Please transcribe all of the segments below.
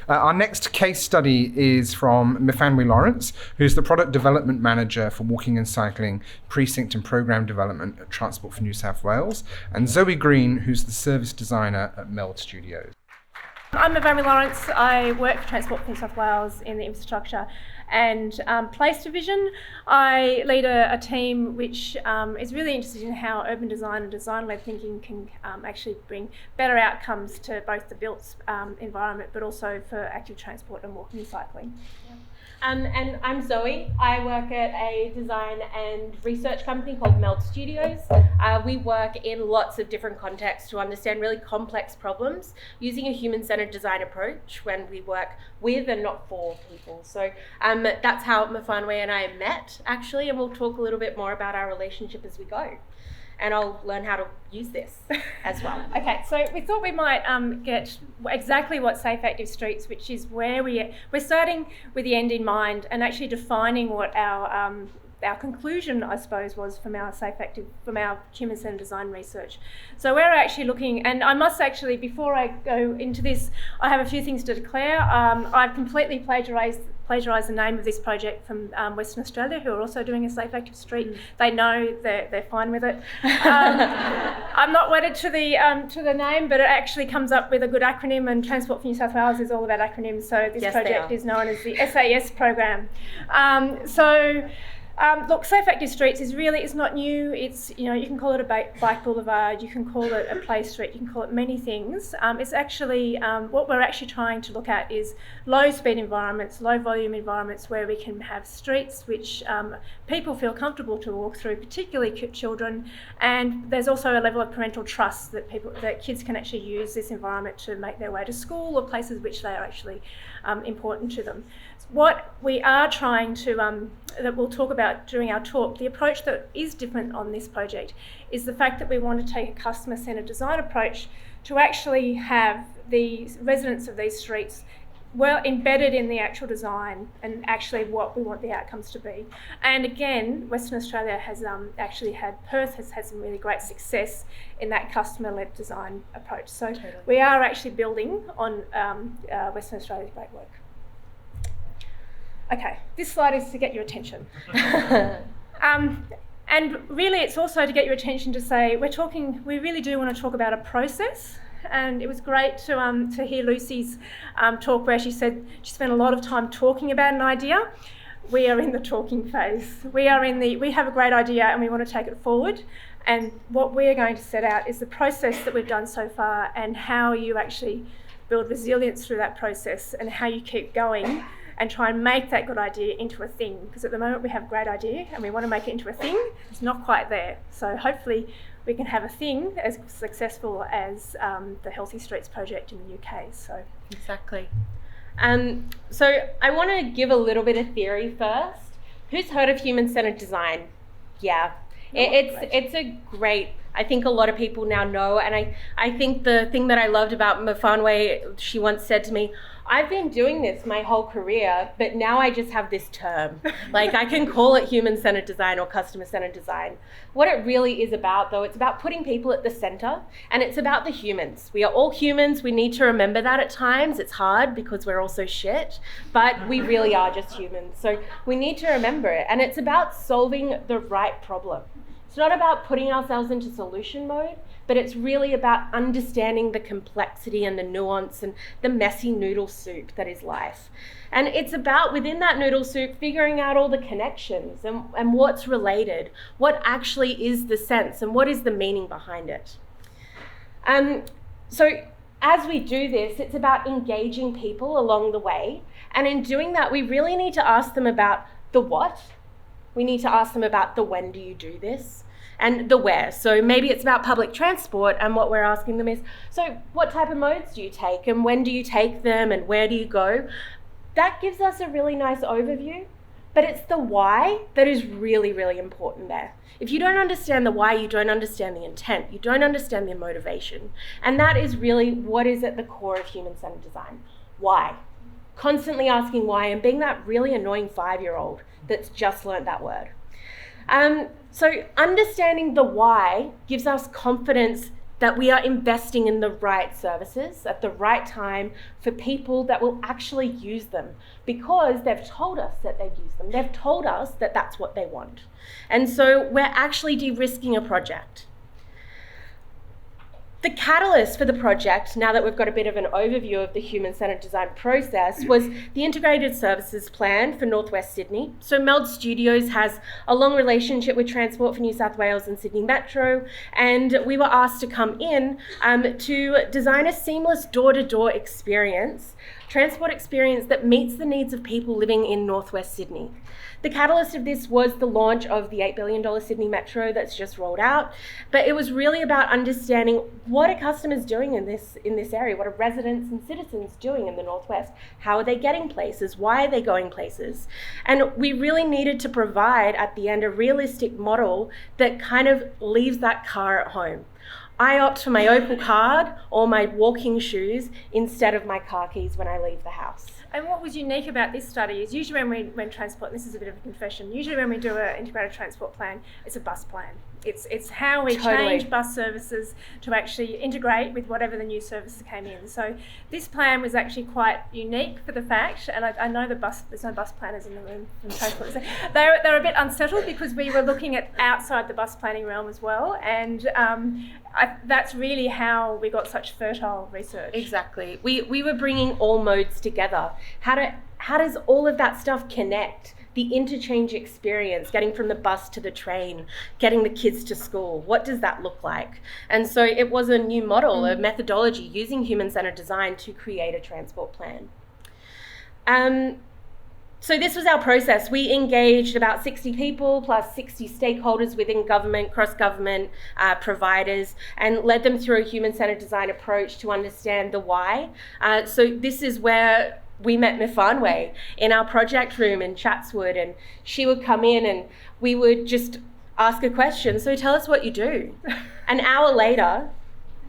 Our next case study is from Myfanwy Lawrence, who's the Product Development Manager for Walking and Cycling, Precinct and Programme Development at Transport for New South Wales, and Zoe Green, who's the Service Designer at Meld Studios. I'm Myfanwy Lawrence. I work for Transport for New South Wales in the infrastructure and place division. I lead a team which is really interested in how urban design and design-led thinking can actually bring better outcomes to both the built environment but also for active transport and walking and cycling. Yeah. And I'm Zoe. I work at a design and research company called Meld Studios. We work in lots of different contexts to understand really complex problems using a human-centered design approach when we work with and not for people. So that's how Myfanwy and I met, actually, and we'll talk a little bit more about our relationship as we go. And I'll learn how to use this as well. Okay, so we thought we might get exactly what Safe Active Streets, which is where we're starting with the end in mind and actually defining what our conclusion, I suppose, was from our human-centered design research. So we're actually looking, and I must actually, before I go into this, I have a few things to declare. I've completely plagiarised the name of this project from Western Australia, who are also doing a Safe Active Street. They know they're fine with it. I'm not wedded to the name, but it actually comes up with a good acronym, and Transport for New South Wales is all about acronyms, so this project is known as the SAS program. Look, Safe Active Streets is not new. It's, you can call it a bike boulevard, you can call it a play street, you can call it many things. It's actually, what we're actually trying to look at is low speed environments, low volume environments where we can have streets which people feel comfortable to walk through, particularly children. And there's also a level of parental trust that kids can actually use this environment to make their way to school or places which they are actually important to them. What we are trying to, that we'll talk about during our talk, the approach that is different on this project is the fact that we want to take a customer-centred design approach to actually have the residents of these streets well embedded in the actual design and actually what we want the outcomes to be. And again, Western Australia has Perth has had some really great success in that customer-led design approach. So totally. We are actually building on Western Australia's great work. Okay, this slide is to get your attention. And really it's also to get your attention to say, we really do want to talk about a process. And it was great to hear Lucy's talk where she said she spent a lot of time talking about an idea. We are in the talking phase. We have a great idea and we want to take it forward. And what we're going to set out is the process that we've done so far and how you actually build resilience through that process and how you keep going and try and make that good idea into a thing. Because at the moment we have a great idea and we want to make it into a thing. It's not quite there. So hopefully we can have a thing as successful as the Healthy Streets project in the UK. So exactly. So I want to give a little bit of theory first. Who's heard of human-centered design? Yeah. It's a great, I think a lot of people now know, and I think the thing that I loved about Myfanwy, she once said to me, I've been doing this my whole career, but now I just have this term. Like I can call it human-centered design or customer-centered design. What it really is about though, it's about putting people at the center and it's about the humans. We are all humans. We need to remember that at times. It's hard because we're all so shit, but we really are just humans. So we need to remember it. And it's about solving the right problem. It's not about putting ourselves into solution mode, but it's really about understanding the complexity and the nuance and the messy noodle soup that is life. And it's about, within that noodle soup, figuring out all the connections and what's related, what actually is the sense and what is the meaning behind it. So as we do this, it's about engaging people along the way. And in doing that, we really need to ask them about the what. We need to ask them about the when do you do this? And the where. So maybe it's about public transport, and what we're asking them is, so what type of modes do you take and when do you take them and where do you go? That gives us a really nice overview, but it's the why that is really, really important there. If you don't understand the why, you don't understand the intent, you don't understand the motivation. And that is really what is at the core of human-centered design. Why? Constantly asking why and being that really annoying 5-year-old that's just learned that word. So understanding the why gives us confidence that we are investing in the right services at the right time for people that will actually use them, because they've told us that they've used them. They've told us that that's what they want. And so we're actually de-risking a project. The catalyst for the project, now that we've got a bit of an overview of the human-centred design process, was the Integrated Services Plan for Northwest Sydney. So Meld Studios has a long relationship with Transport for New South Wales and Sydney Metro, and we were asked to come in to design a seamless door-to-door experience, transport experience that meets the needs of people living in Northwest Sydney. The catalyst of this was the launch of the $8 billion Sydney Metro that's just rolled out, but it was really about understanding what are customers doing in this area, what are residents and citizens doing in the Northwest, how are they getting places, why are they going places, and we really needed to provide at the end a realistic model that kind of leaves that car at home. I opt for my Opal card or my walking shoes instead of my car keys when I leave the house. And what was unique about this study is usually when transport, and this is a bit of a confession, usually when we do an integrated transport plan, it's a bus plan. It's how we change bus services to actually integrate with whatever the new services came in. So this plan was actually quite unique for the fact, and I know there's no bus planners in the room from transport. So they're a bit unsettled because we were looking at outside the bus planning realm as well, and that's really how we got such fertile research. Exactly. We were bringing all modes together. How does all of that stuff connect? The interchange experience, getting from the bus to the train, getting the kids to school, what does that look like? And so it was a new model, a methodology using human-centered design to create a transport plan. So this was our process. We engaged about 60 people plus 60 stakeholders within government, cross-government providers, and led them through a human-centered design approach to understand the why. So this is where we met Myfanwy in our project room in Chatswood, and she would come in and we would just ask a question. So tell us what you do. An hour later,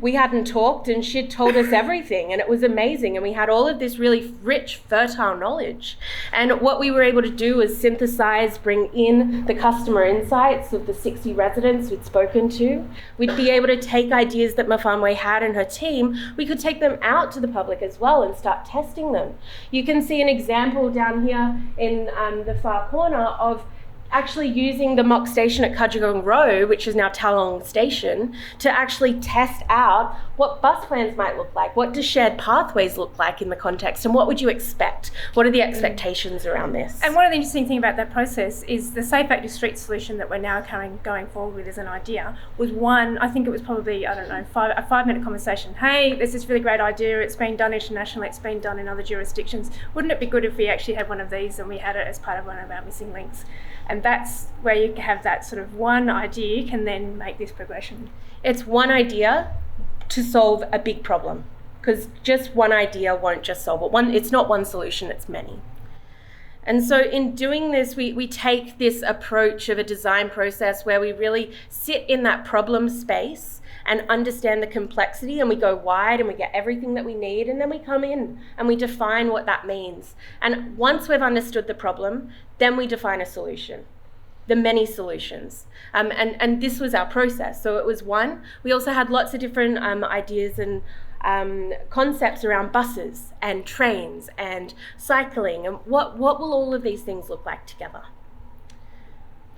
we hadn't talked and she'd told us everything, and it was amazing. And we had all of this really rich, fertile knowledge. And what we were able to do was synthesize, bring in the customer insights of the 60 residents we'd spoken to. We'd be able to take ideas that Myfanwy had and her team, we could take them out to the public as well and start testing them. You can see an example down here in the far corner of actually using the mock station at Cudgegong Row, which is now Talong Station, to actually test out what bus plans might look like, what do shared pathways look like in the context, and what would you expect? What are the expectations around this? And one of the interesting things about that process is the Safe Active Street solution that we're now going forward with as an idea was one, I think it was probably, a 5-minute conversation. Hey, there's this really great idea, it's been done internationally, it's been done in other jurisdictions. Wouldn't it be good if we actually had one of these and we had it as part of one of our missing links? And that's where you have that sort of one idea can then make this progression. It's one idea to solve a big problem, because just one idea won't just solve it. It's not one solution, it's many. And so in doing this, we take this approach of a design process where we really sit in that problem space and understand the complexity, and we go wide and we get everything that we need, and then we come in and we define what that means. And once we've understood the problem, then we define a solution, the many solutions. And this was our process. So it was one. We also had lots of different ideas and concepts around buses and trains and cycling, and what will all of these things look like together?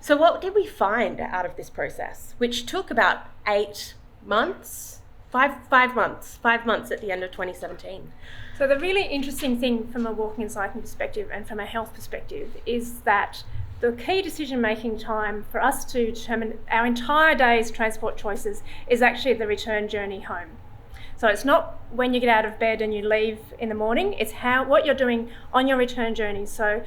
So what did we find out of this process, which took about 8 months, 5 months at the end of 2017. So the really interesting thing from a walking and cycling perspective and from a health perspective is that the key decision-making time for us to determine our entire day's transport choices is actually the return journey home. So it's not when you get out of bed and you leave in the morning, it's what you're doing on your return journey. So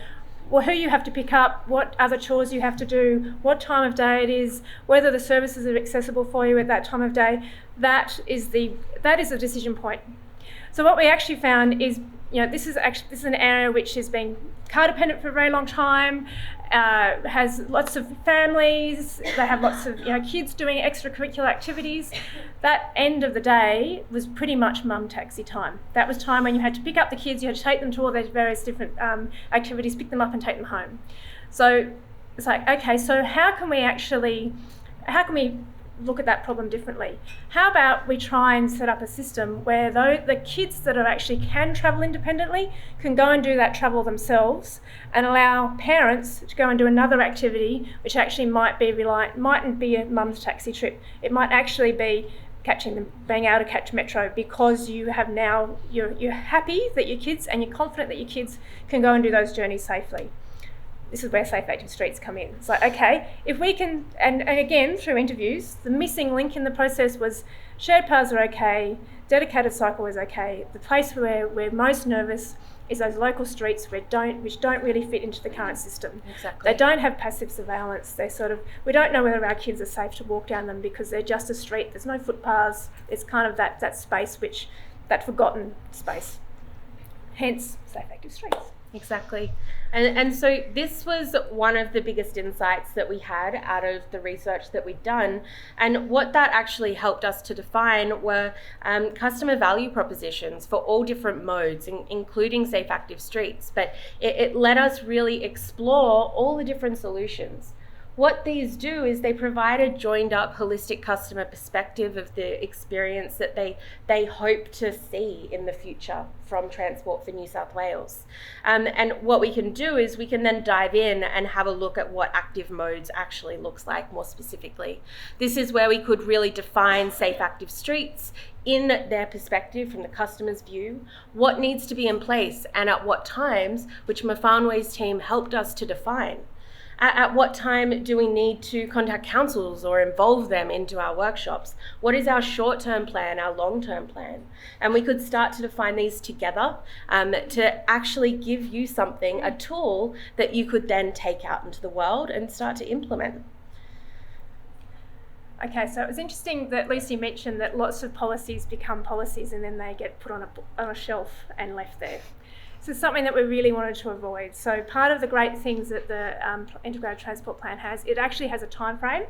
who you have to pick up, what other chores you have to do, what time of day it is, whether the services are accessible for you at that time of day, that is the decision point. So what we actually found is, this is an area which has been car dependent for a very long time, has lots of families, they have lots of kids doing extracurricular activities. That end of the day was pretty much mum taxi time. That was time when you had to pick up the kids, you had to take them to all those various different activities, pick them up and take them home. So it's like, okay, so how can we look at that problem differently. How about we try and set up a system where the kids that are actually can travel independently can go and do that travel themselves, and allow parents to go and do another activity which actually mightn't be a mum's taxi trip. It might actually be being able to catch metro, because you have now, you're happy that your kids, and you're confident that your kids can go and do those journeys safely. This is where Safe Active Streets come in. It's like, okay, if we can, and again, through interviews, the missing link in the process was shared paths are okay, dedicated cycle is okay. The place where we're most nervous is those local streets which don't really fit into the current system. Exactly. They don't have passive surveillance. We don't know whether our kids are safe to walk down them because they're just a street. There's no footpaths. It's kind of that space, that forgotten space. Hence, Safe Active Streets. Exactly. And so this was one of the biggest insights that we had out of the research that we'd done. And what that actually helped us to define were customer value propositions for all different modes, including Safe Active Streets. But it let us really explore all the different solutions. What these do is they provide a joined up holistic customer perspective of the experience that they hope to see in the future from Transport for New South Wales. And what we can do is we can then dive in and have a look at what active modes actually looks like more specifically. This is where we could really define Safe Active Streets in their perspective, from the customer's view, what needs to be in place and at what times, which Myfanwy's team helped us to define. At what time do we need to contact councils or involve them into our workshops? What is our short-term plan, our long-term plan? And we could start to define these together to actually give you something, a tool that you could then take out into the world and start to implement. Okay, so it was interesting that Lucy mentioned that lots of policies become policies and then they get put on a shelf and left there. So it's something that we really wanted to avoid. So part of the great things that the Integrated Transport Plan has, it actually has a time frame.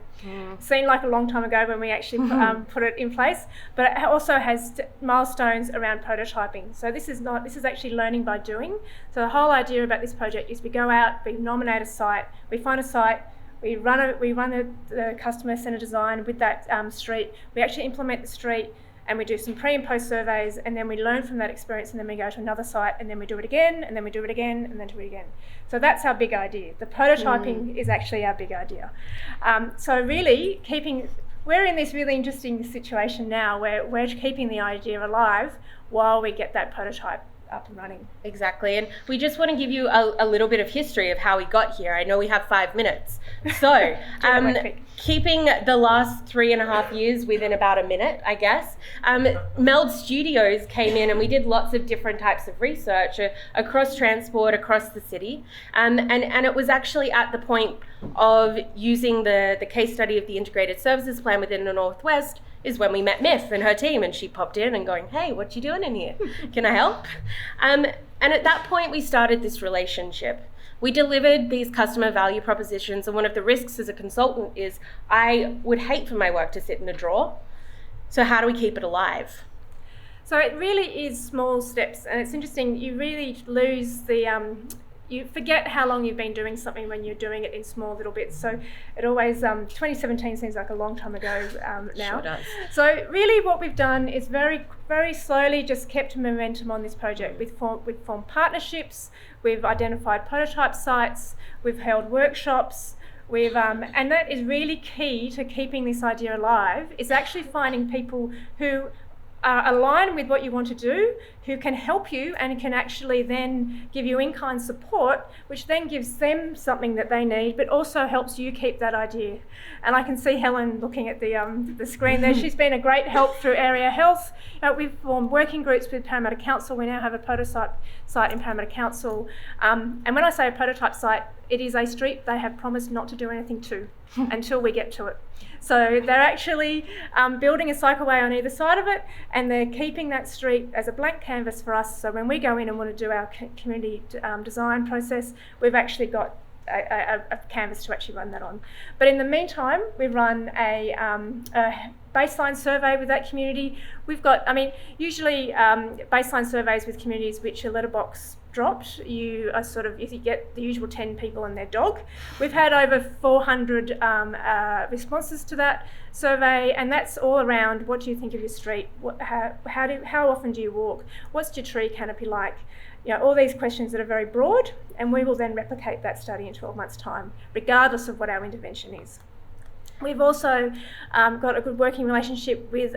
Seemed like a long time ago when we actually put it in place, but it also has milestones around prototyping. So this is actually learning by doing. So the whole idea about this project is we go out, we nominate a site, we find a site, we run the customer centre design with that street, we actually implement the street, and we do some pre and post surveys, and then we learn from that experience, and then we go to another site, and then we do it again, and then we do it again, and then do it again. So that's our big idea. The prototyping is actually our big idea. So really we're in this really interesting situation now where we're keeping the idea alive while we get that prototype up and running. Exactly, and we just want to give you a little bit of history of how we got here. I know we have 5 minutes. So, keeping the last 3.5 years within about a minute, I guess, Meld Studios came in and we did lots of different types of research across transport, across the city, and it was actually at the point of using the case study of the Integrated Services Plan within the Northwest is when we met Myf and her team, and she popped in and going, hey, what you doing in here? Can I help? And at that point, we started this relationship. We delivered these customer value propositions, and one of the risks as a consultant is I would hate for my work to sit in a drawer. So how do we keep it alive? So it really is small steps, and it's interesting, you really lose you forget how long you've been doing something when you're doing it in small little bits. So it always, 2017 seems like a long time ago now. Sure does. So really what we've done is very, very slowly just kept momentum on this project. We've formed partnerships, we've identified prototype sites, we've held workshops, and that is really key to keeping this idea alive, is actually finding people who are aligned with what you want to do, who can help you and can actually then give you in-kind support, which then gives them something that they need, but also helps you keep that idea. And I can see Helen looking at the screen there. She's been a great help through Area Health. We've formed working groups with Parramatta Council. We now have a prototype site in Parramatta Council. And when I say a prototype site, it is a street they have promised not to do anything to until we get to it. So they're actually building a cycleway on either side of it, and they're keeping that street as a blank canvas for us. So when we go in and want to do our community design process, we've actually got a canvas to actually run that on. But in the meantime, we run a baseline survey with that community. We've got, usually baseline surveys with communities which are letterbox dropped, you get the usual 10 people and their dog. We've had over 400 responses to that survey, and that's all around what do you think of your street, how often do you walk, what's your tree canopy like, all these questions that are very broad, and we will then replicate that study in 12 months' time, regardless of what our intervention is. We've also got a good working relationship with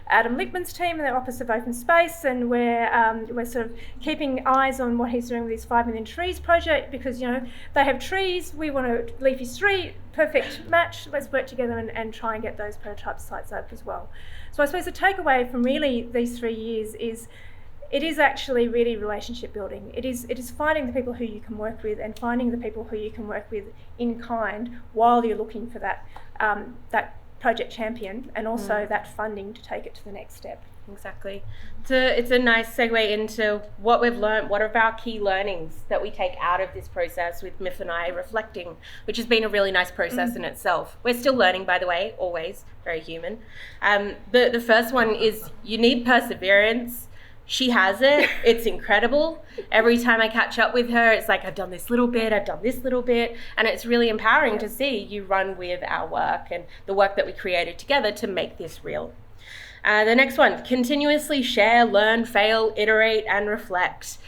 Adam Lickman's team in the Office of Open Space, and we're sort of keeping eyes on what he's doing with his 5 Million Trees project, because they have trees, we want a leafy street, perfect match, let's work together and try and get those prototype sites up as well. So I suppose the takeaway from really these 3 years is it is actually really relationship building. It is finding the people who you can work with and finding the people who you can work with in kind while you're looking for that project champion, and also that funding to take it to the next step. Exactly. It's a nice segue into what we've learned. What are our key learnings that we take out of this process with Myfanwy reflecting, which has been a really nice process in itself. We're still learning, by the way, always very human. The first one is you need perseverance. She has it. It's incredible. Every time I catch up with her, it's like, I've done this little bit, and it's really empowering to see you run with our work and the work that we created together to make this real. The next one, continuously share, learn, fail, iterate, and reflect.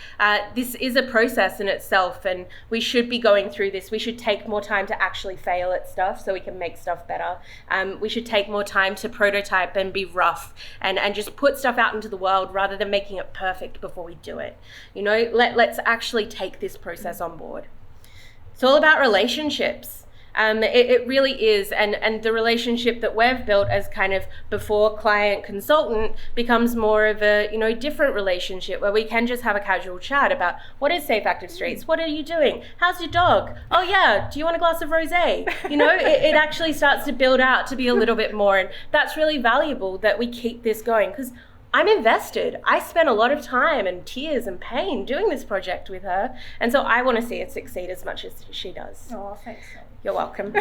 This is a process in itself, and we should be going through this. We should take more time to actually fail at stuff so we can make stuff better. We should take more time to prototype and be rough and just put stuff out into the world rather than making it perfect before we do it. Let's actually take this process on board. It's all about relationships. It really is, and the relationship that we've built as kind of before client consultant becomes more of a different relationship where we can just have a casual chat about what is Safe Active Streets, what are you doing, how's your dog, oh yeah, do you want a glass of rosé? It actually starts to build out to be a little bit more, and that's really valuable that we keep this going, because I'm invested. I spent a lot of time and tears and pain doing this project with her, and so I want to see it succeed as much as she does. Oh, thanks. You're welcome.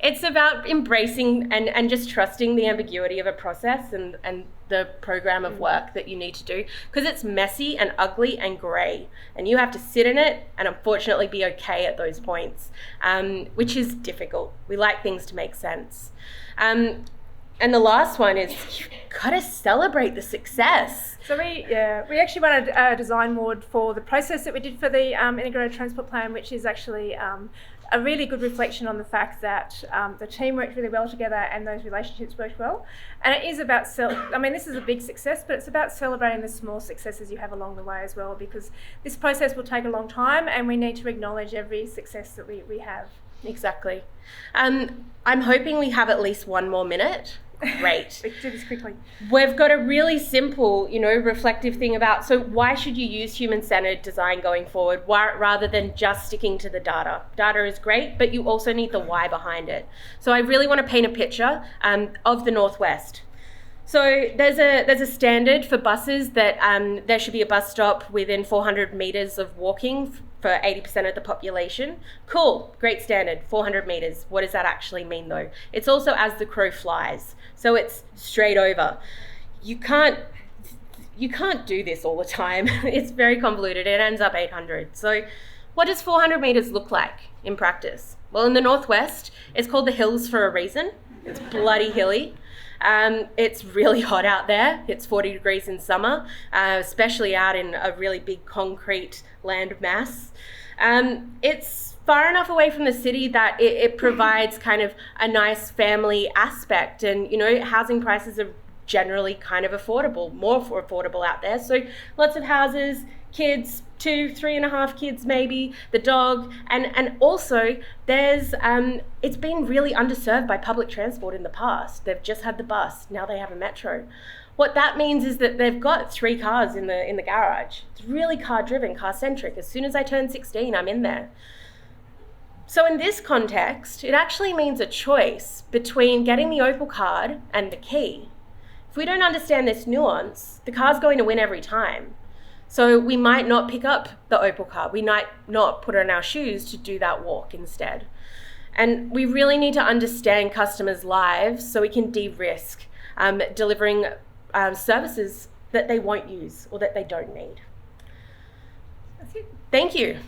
It's about embracing and just trusting the ambiguity of a process and the program of work that you need to do, because it's messy and ugly and grey, and you have to sit in it and unfortunately be okay at those points, which is difficult. We like things to make sense. And the last one is you've got to celebrate the success. So we actually won a design award for the process that we did for the integrated transport plan, which is actually a really good reflection on the fact that the team worked really well together and those relationships worked well. And it is about this is a big success, but it's about celebrating the small successes you have along the way as well, because this process will take a long time and we need to acknowledge every success that we have. Exactly. I'm hoping we have at least 1 more minute. Great. We can do this quickly. We've got a really simple, reflective thing about, so why should you use human-centered design going forward rather than just sticking to the data? Data is great, but you also need the why behind it. So I really want to paint a picture of the Northwest. So there's a standard for buses that there should be a bus stop within 400 meters of walking for 80% of the population. Cool, great standard, 400 meters. What does that actually mean though? It's also as the crow flies. So it's straight over. You can't do this all the time. It's very convoluted. It ends up 800. So what does 400 meters look like in practice? Well, in the Northwest, it's called the hills for a reason. It's bloody hilly. It's really hot out there. It's 40 degrees in summer, especially out in a really big concrete land mass. It's far enough away from the city that it provides kind of a nice family aspect, and housing prices are generally kind of affordable, more affordable out there. So lots of houses, kids, 2, 3.5 kids maybe, the dog, and also there's it's been really underserved by public transport in the past. They've just had the bus, now they have a metro. What that means is that they've got 3 cars in the garage. It's really car driven, car centric. As soon as I turn 16, I'm in there. So in this context, it actually means a choice between getting the Opal card and the key. If we don't understand this nuance, the car's going to win every time. So we might not pick up the Opal card. We might not put on our shoes to do that walk instead. And we really need to understand customers' lives so we can de-risk delivering services that they won't use or that they don't need. That's it. Thank you.